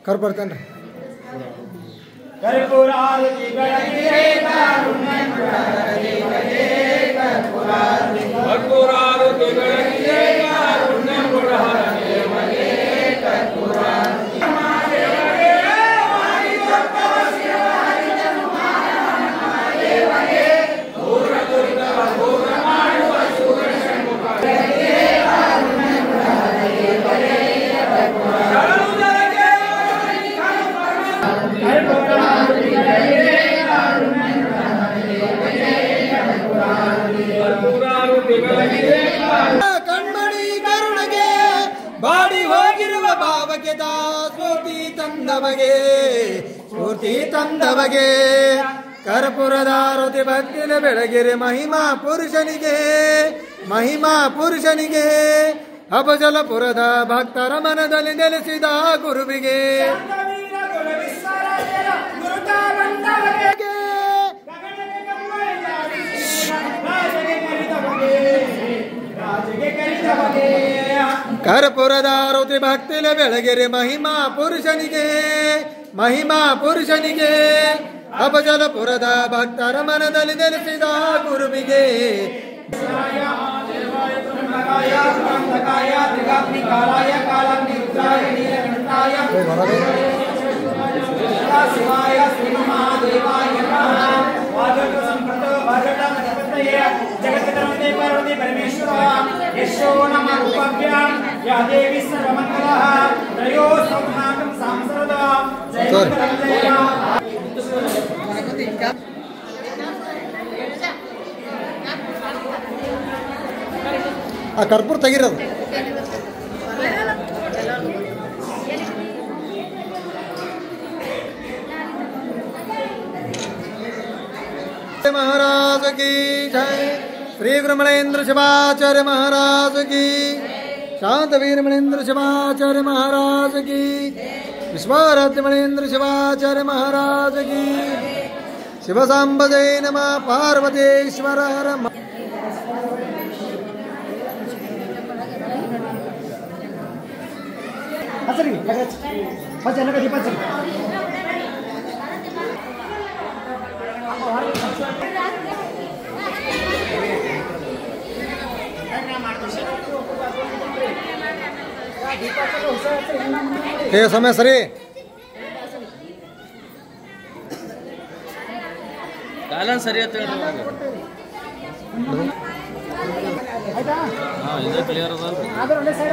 कर्पूरतन कर्पूरारति बेळगिरे कारुण्यमुरारति कर्पूरारति कर्पूरारति बेळगिरे कारुण्यमुरारति कर्पूरारति ಕಣ್ಮಣಿ ಕರುಣಗೆ body ಹೋಗಿರುವ ಭಾವಕ್ಕೆ ಸ್ಫೂರ್ತಿ ತಂದವಗೆ ಕರ್ಪೂರದಾರತಿ ಭಕ್ತಿನ ಬೆಳಗಿರೆ ಮಹಿಮಾ ಪುರುಷನಿಗೆ ಅಪಜಲಪುರದ ಭಕ್ತರ ಮನದಲ್ಲಿ ನೆಲೆಸಿದ ಗುರುವಿಗೆ ಕರ್ಪೂರದಾರತಿ ಭಕ್ತಿನ ಬೆಳಗಿರೆ ಮಹಿಮಾ ಪುರುಷನಿಗೆ ಅಪಜಲಪುರದ ಭಕ್ತರ ಮನದಲ್ಲಿ ನೆಲೆಸಿದ ಗುರುವಿಗೆ जगत्कर्मते परमेश्वर यशो नमः रूपभ्यां या देवी सर्वमंगलः त्रयो सौभाग्यं सांसरदा कर्पूर तेगिरोದು महाराज की जय। श्री गुरु मणेन्द्र शिवाचार्य महाराज की। शांतवीर मणेन्द्र शिवाचार्य महाराज की। विश्वाराध्य मणेन्द्र शिवाचार्य महाराज की। शिव सांब जय नमः। पार्वतीश्वर हर समय सरी ಕಾಲನ್ ಸರಿ ಅಂತ ಇದು ಕ್ಲಿಯರ್ ಅದ ಸರ್